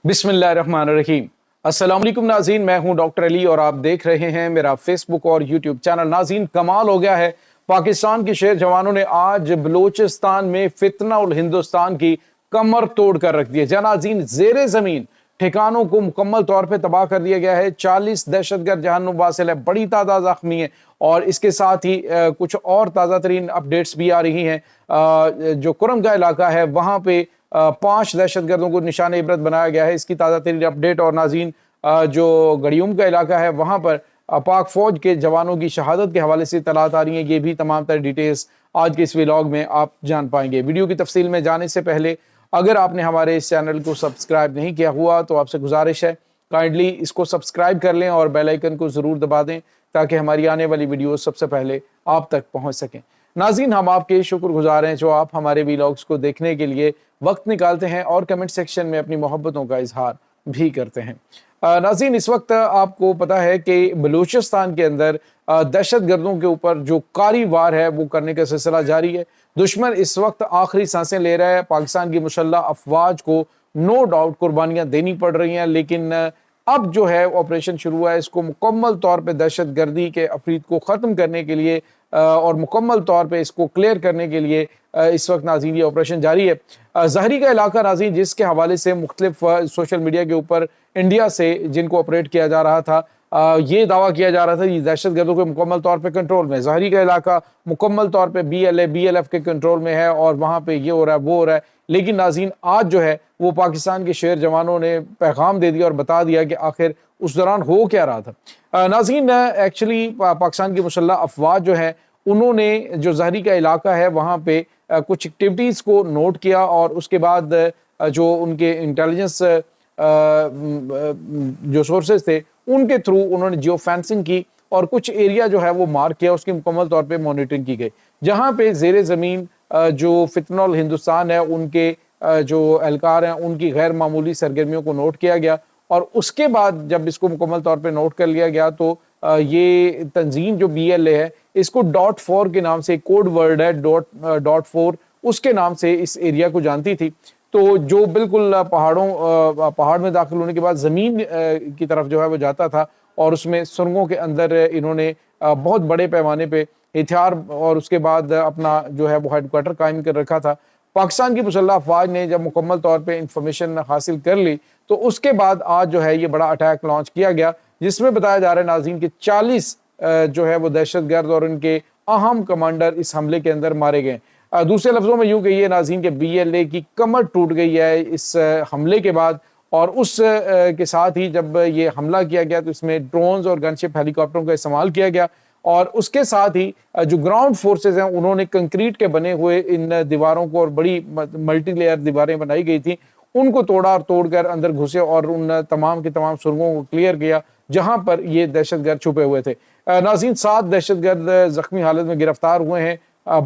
बिस्मिल्लाहिर्रहमानिर्रहीम। अस्सलाम वालेकुम नाज़रीन, मैं हूं डॉक्टर अली और आप देख रहे हैं मेरा फेसबुक और यूट्यूब चैनल। नाज़रीन, कमाल हो गया है, पाकिस्तान के शेर जवानों ने आज बलूचिस्तान में फितना उल हिंदुस्तान की कमर तोड़ कर रख दी है। नाज़रीन, जेरे जमीन ठिकानों को मुकम्मल तौर पे तबाह कर दिया गया है। 40 दहशतगर्द जहन्नुम वासिल है, बड़ी तादाद जख्मी है और इसके साथ ही कुछ और ताज़ा तरीन अपडेट्स भी आ रही हैं। जो कुरम का इलाका है वहाँ पे 5 दहशतगर्दों को निशान इबरत बनाया गया है। इसकी ताज़ा तरीन अपडेट। और नाज़रीन, जो गड़ियुम का इलाका है वहाँ पर पाक फौज के जवानों की शहादत के हवाले से इत्तलात आ रही हैं। ये भी तमाम तरह डिटेल्स आज के इस व्लॉग में आप जान पाएंगे। वीडियो की तफसील में जाने से पहले अगर आपने हमारे इस चैनल को सब्सक्राइब नहीं किया हुआ तो आपसे गुजारिश है, काइंडली इसको सब्सक्राइब कर लें और बेल आइकन को ज़रूर दबा दें ताकि हमारी आने वाली वीडियो सबसे पहले आप तक पहुंच सकें। नाज़रीन, हम आपके शुक्रगुजार हैं जो आप हमारे व्लॉग्स को देखने के लिए वक्त निकालते हैं और कमेंट सेक्शन में अपनी मोहब्बतों का इजहार भी करते हैं। नाज़रीन, इस वक्त आपको पता है कि बलूचिस्तान के अंदर दहशत गर्दों के ऊपर जो कारी वार है वो करने का सिलसिला जारी है। दुश्मन इस वक्त आखिरी सांसें ले रहा है। पाकिस्तान की मुसल्लह अफवाज को नो डाउट कुर्बानियां देनी पड़ रही हैं, लेकिन अब जो है ऑपरेशन शुरू हुआ है, इसको मुकम्मल तौर पे दहशत गर्दी के अफरीद को ख़त्म करने के लिए और मुकम्मल तौर पे इसको क्लियर करने के लिए इस वक्त नाज़रीन ये ऑपरेशन जारी है। ज़हरी का इलाका नाज़रीन, जिसके हवाले से मुख्तलिफ सोशल मीडिया के ऊपर इंडिया से जिनको ऑपरेट किया जा रहा था, ये दावा किया जा रहा था कि दहशत गर्दों के मुकम्मल तौर पे कंट्रोल में। ज़हरी का इलाका मुकम्मल तौर पे BLF के कंट्रोल में है और वहाँ पे ये हो रहा है वो हो रहा है। लेकिन नाज़रीन, आज जो है वो पाकिस्तान के शेर जवानों ने पैगाम दे दिया और बता दिया कि आखिर उस दौरान हो क्या रहा था। नाज़रीन, एक्चुअली पाकिस्तान की मुसल्लह अफवाज जो है उन्होंने जो ज़हरी का इलाका है वहाँ पे कुछ एक्टिविटीज़ को नोट किया और उसके बाद जो उनके इंटेलिजेंस जो सोर्सेज थे उनके थ्रू उन्होंने जियो फेंसिंग की और कुछ एरिया जो है वो मार्क किया, उसकी मुकम्मल तौर पे मॉनिटरिंग की गई, जहाँ पे ज़ेरे ज़मीन जो फितना उल हिंदुस्तान है उनके जो एहलकार हैं उनकी गैर मामूली सरगर्मियों को नोट किया गया। और उसके बाद जब इसको मुकम्मल तौर पे नोट कर लिया गया तो ये तंजीम जो BLA है इसको .4 के नाम से कोड वर्ड है, .4 उसके नाम से इस एरिया को जानती थी। तो जो बिल्कुल पहाड़ में दाखिल होने के बाद ज़मीन की तरफ जो है वो जाता था और उसमें सुरंगों के अंदर इन्होंने बहुत बड़े पैमाने पे हथियार और उसके बाद अपना जो है वो हेडक्वार्टर कायम कर रखा था। पाकिस्तान की मुसल्लह अफवाज ने जब मुकम्मल तौर पे इंफॉर्मेशन हासिल कर ली तो उसके बाद आज जो है ये बड़ा अटैक लॉन्च किया गया, जिसमें बताया जा रहा है नाज़रीन कि 40 जो है वो दहशतगर्द और उनके अहम कमांडर इस हमले के अंदर मारे गए। दूसरे लफ्ज़ों में यूँ कहिए नाज़रीन के BLA की कमर टूट गई है इस हमले के बाद। और उस के साथ ही जब ये हमला किया गया तो इसमें ड्रोन्स और गनशिप हेलीकॉप्टरों का इस्तेमाल किया गया और उसके साथ ही जो ग्राउंड फोर्सेस हैं उन्होंने कंक्रीट के बने हुए इन दीवारों को, और बड़ी मल्टी लेयर दीवारें बनाई गई थी, उनको तोड़ा और तोड़कर अंदर घुसे और उन तमाम के तमाम सुरंगों को क्लियर किया जहां पर ये दहशतगर्द छुपे हुए थे। नाज़रीन, 7 दहशतगर्द जख्मी हालत में गिरफ्तार हुए हैं।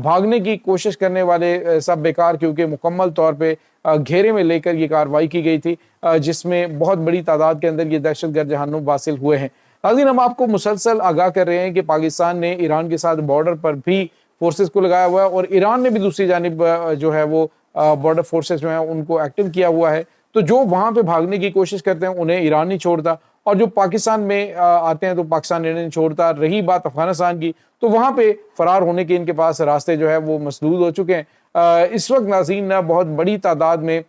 भागने की कोशिश करने वाले सब बेकार, क्योंकि मुकम्मल तौर पे घेरे में लेकर ये कार्रवाई की गई थी, जिसमें बहुत बड़ी तादाद के अंदर ये दहशतगर्द जहन्नुम वासिल हुए हैं। नाज़रीन, हम आपको मुसलसल आगाह कर रहे हैं कि पाकिस्तान ने ईरान के साथ बॉर्डर पर भी फोर्सेस को लगाया हुआ है और ईरान ने भी दूसरी जानिब जो है वो बॉर्डर फोर्सेस जो है उनको एक्टिव किया हुआ है। तो जो वहाँ पे भागने की कोशिश करते हैं उन्हें ईरान नहीं छोड़ता और जो पाकिस्तान में आते हैं तो पाकिस्तान इन्हें नहीं छोड़ता। रही बात अफगानिस्तान की, तो वहाँ पे फरार होने के इनके पास रास्ते जो है वो मसदूद हो चुके हैं। इस वक्त नाज़रीन बहुत बड़ी तादाद में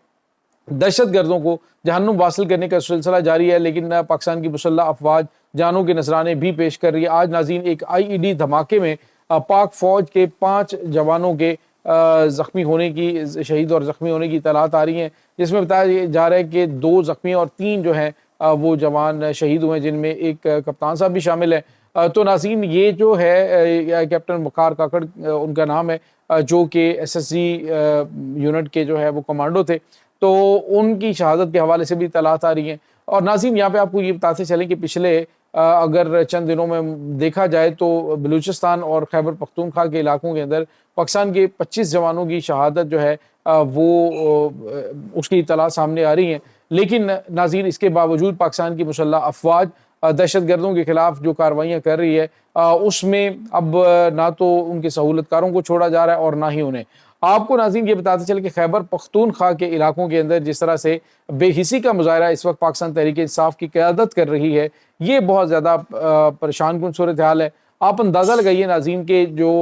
दहशत गर्दों को जहन्नुम वासिल करने का सिलसिला जारी है, लेकिन पाकिस्तान की मुसल्लह अफवाज जानों के नजराने भी पेश कर रही है। आज नाज़रीन एक IED धमाके में पाक फौज के 5 जवानों के जख्मी होने की, शहीद और जख्मी होने की इत्तलात आ रही हैं, जिसमें बताया जा रहा है कि 2 जख्मी और 3 जो हैं वो जवान शहीद हुए, जिनमें एक कप्तान साहब भी शामिल है। तो नाज़रीन, ये जो है कैप्टन वकार काकड़ उनका नाम है, जो कि SSG यूनिट के जो है वो कमांडो थे, तो उनकी शहादत के हवाले से भी इत्तलात आ रही हैं। और नाज़रीन, यहाँ पे आपको ये बताते चलें कि पिछले अगर चंद दिनों में देखा जाए तो बलूचिस्तान और खैबर पख्तूनख्वा के इलाकों के अंदर पाकिस्तान के 25 जवानों की शहादत जो है वो उसकी इत्तला सामने आ रही हैं। लेकिन नाज़रीन, इसके बावजूद पाकिस्तान की मुसल्लह अफवाज दहशत गर्दों के खिलाफ जो कार्रवाइयाँ कर रही है उसमें अब ना तो उनके सहूलतकारों को छोड़ा जा रहा है और ना ही उन्हें। آپ کو ناظرین یہ بتاتے چلے کہ خیبر پختونخوا کے علاقوں کے اندر جس طرح سے بے حسی کا مظاہرہ اس وقت پاکستان تحریک انصاف کی قیادت کر رہی ہے، یہ بہت زیادہ پریشان کن صورتحال ہے۔ آپ اندازہ لگائیے ناظرین کہ جو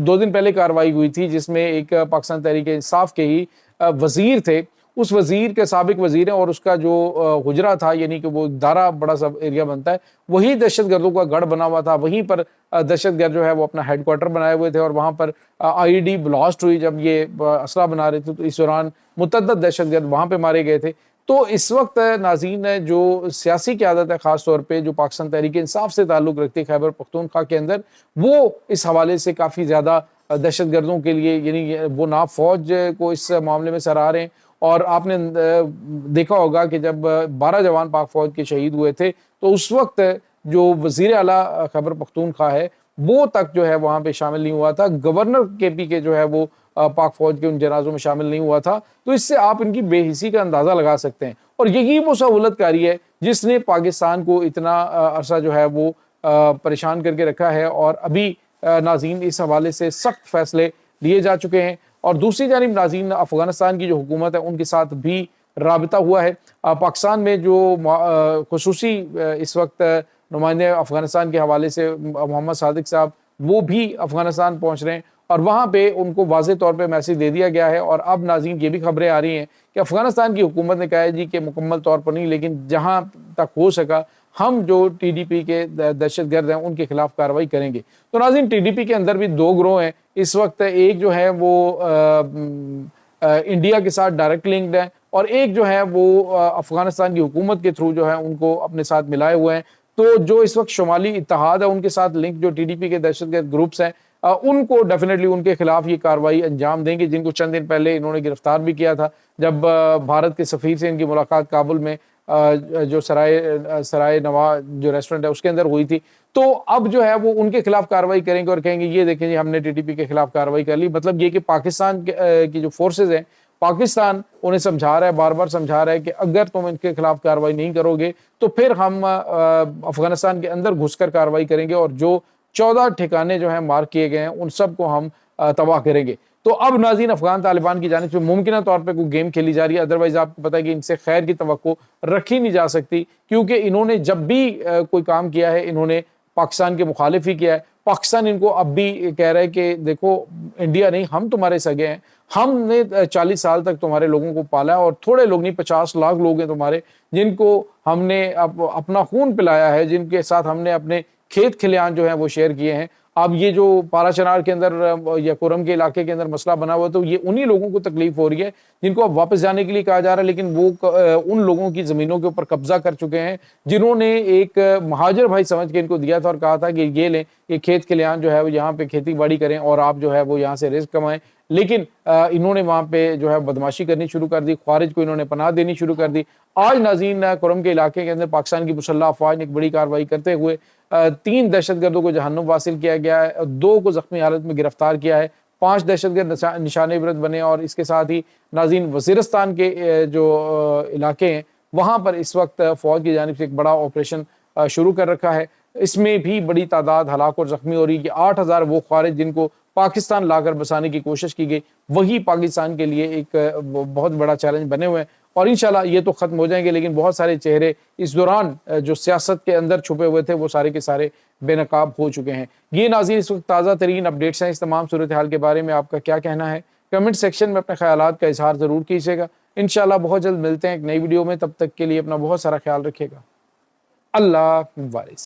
2 دن پہلے کارروائی ہوئی تھی جس میں ایک پاکستان تحریک انصاف کے ہی وزیر تھے، اس وزیر کے سابق وزیر ہیں اور اس کا جو حجرہ تھا، یعنی کہ وہ دارا بڑا سا ایریا بنتا ہے، وہی دہشت گردوں کا گڑھ بنا ہوا تھا، وہیں پر دہشت گرد جو ہے وہ اپنا ہیڈ کوارٹر بنائے ہوئے تھے اور وہاں پر آئی ڈی بلاسٹ ہوئی جب یہ اسلحہ بنا رہے تھے، تو اس دوران متعدد دہشت گرد وہاں پہ مارے گئے تھے۔ تو اس وقت ناظرین جو سیاسی قیادت ہے، خاص طور پہ جو پاکستان تحریک انصاف سے تعلق رکھتی ہے خیبر پختونخوا کے اندر، وہ اس حوالے سے کافی زیادہ دہشت گردوں کے لیے، یعنی وہ نہ فوج کو اس معاملے میں سراہ رہے ہیں۔ اور آپ نے دیکھا ہوگا کہ جب 12 جوان پاک فوج کے شہید ہوئے تھے تو اس وقت جو وزیر اعلیٰ خیبر پختونخوا ہے وہ تک جو ہے وہاں پہ شامل نہیں ہوا تھا، گورنر کے پی کے جو ہے وہ پاک فوج کے ان جنازوں میں شامل نہیں ہوا تھا۔ تو اس سے آپ ان کی بے حسی کا اندازہ لگا سکتے ہیں، اور یہی وہ سہولت کاری ہے جس نے پاکستان کو اتنا عرصہ جو ہے وہ پریشان کر کے رکھا ہے، اور ابھی ناظرین اس حوالے سے سخت فیصلے لیے جا چکے ہیں۔ اور دوسری جانب ناظرین افغانستان کی جو حکومت ہے ان کے ساتھ بھی رابطہ ہوا ہے۔ پاکستان میں جو خصوصی اس وقت نمائندے افغانستان کے حوالے سے محمد صادق صاحب، وہ بھی افغانستان پہنچ رہے ہیں اور وہاں پہ ان کو واضح طور پہ میسج دے دیا گیا ہے۔ اور اب ناظرین یہ بھی خبریں آ رہی ہیں کہ افغانستان کی حکومت نے کہا ہے جی کہ مکمل طور پر نہیں، لیکن جہاں تک ہو سکا ہم جو ٹی ڈی پی کے دہشت گرد ہیں ان کے خلاف کارروائی کریں گے۔ تو ناظرین ٹی ڈی پی کے اندر بھی 2 گروہ ہیں اس وقت، ایک جو ہے وہ انڈیا کے ساتھ ڈائریکٹ لنکڈ ہے، اور ایک جو ہے وہ افغانستان کی حکومت کے تھرو جو ہے ان کو اپنے ساتھ ملائے ہوئے ہیں۔ تو جو اس وقت شمالی اتحاد ہے ان کے ساتھ لنک جو ٹی ڈی پی کے دہشت گرد گروپس ہیں، ان کو ڈیفینیٹلی ان کے خلاف یہ کارروائی انجام دیں گے، جن کو چند دن پہلے انہوں نے گرفتار بھی کیا تھا جب بھارت کے سفیر سے ان کی ملاقات کابل میں جو سرائے نوا جو ریسٹورنٹ ہے اس کے اندر ہوئی تھی۔ تو اب جو ہے وہ ان کے خلاف کارروائی کریں گے اور کہیں گے یہ دیکھیں جی ہم نے ٹی ٹی پی کے خلاف کارروائی کر لی۔ مطلب یہ کہ پاکستان کی جو فورسز ہیں، پاکستان انہیں سمجھا رہا ہے، بار بار سمجھا رہا ہے کہ اگر تم ان کے خلاف کارروائی نہیں کرو گے تو پھر ہم افغانستان کے اندر گھس کر کارروائی کریں گے اور جو 14 ٹھکانے جو ہیں مارک کیے گئے ہیں ان سب کو ہم تباہ کریں گے۔ تو اب ناظرین افغان طالبان کی جانب سے ممکنہ طور پہ کوئی گیم کھیلی جا رہی ہے، ادروائز آپ کو پتہ ہے کہ ان سے خیر کی توقع رکھی نہیں جا سکتی، کیونکہ انہوں نے جب بھی کوئی کام کیا ہے انہوں نے پاکستان کے مخالف ہی کیا ہے۔ پاکستان ان کو اب بھی کہہ رہا ہے کہ دیکھو انڈیا نہیں، ہم تمہارے سگے ہیں، ہم نے 40 سال تک تمہارے لوگوں کو پالا ہے، اور تھوڑے لوگ نہیں 50 لاکھ لوگ ہیں تمہارے جن کو ہم نے اپنا خون پلایا ہے، جن کے ساتھ ہم نے اپنے کھیت کھلیان جو ہیں وہ شیئر کیے ہیں۔ اب یہ جو پارا چنار کے اندر یا کورم کے علاقے کے اندر مسئلہ بنا ہوا ہے تو یہ انہی لوگوں کو تکلیف ہو رہی ہے جن کو اب واپس جانے کے لیے کہا جا رہا ہے، لیکن وہ ان لوگوں کی زمینوں کے اوپر قبضہ کر چکے ہیں جنہوں نے ایک مہاجر بھائی سمجھ کے ان کو دیا تھا اور کہا تھا کہ یہ لیں، یہ کھیت کھلیان جو ہے وہ یہاں پہ کھیتی باڑی کریں اور آپ جو ہے وہ یہاں سے رزق کمائیں۔ لیکن انہوں نے وہاں پہ جو ہے بدماشی کرنی شروع کر دی، خوارج کو انہوں نے پناہ دینی شروع کر دی۔ آج ناظرین کورم کے علاقے کے اندر پاکستان کی مسلح افواج نے ایک بڑی کارروائی کرتے ہوئے 3 دہشت گردوں کو جہنم واصل کیا گیا ہے، 2 کو زخمی حالت میں گرفتار کیا ہے، 5 دہشت گرد نشان عبرت بنے، اور اس کے ساتھ ہی ناظرین وزیرستان کے جو علاقے ہیں وہاں پر اس وقت فوج کی جانب سے ایک بڑا آپریشن شروع کر رکھا ہے۔ اس میں بھی بڑی تعداد ہلاک اور زخمی ہو رہی ہے کہ 8000 وہ خوارج جن کو پاکستان لا کر بسانے کی کوشش کی گئی وہی پاکستان کے لیے ایک بہت بڑا چیلنج بنے ہوئے ہیں، اور انشاءاللہ یہ تو ختم ہو جائیں گے، لیکن بہت سارے چہرے اس دوران جو سیاست کے اندر چھپے ہوئے تھے وہ سارے کے سارے بے نقاب ہو چکے ہیں۔ یہ ناظرین اس وقت تازہ ترین اپڈیٹس ہیں۔ اس تمام صورتحال کے بارے میں آپ کا کیا کہنا ہے؟ کمنٹ سیکشن میں اپنے خیالات کا اظہار ضرور کیجیے گا۔ انشاءاللہ بہت جلد ملتے ہیں ایک نئی ویڈیو میں، تب تک کے لیے اپنا بہت سارا خیال رکھیے گا۔ اللہ حافظ۔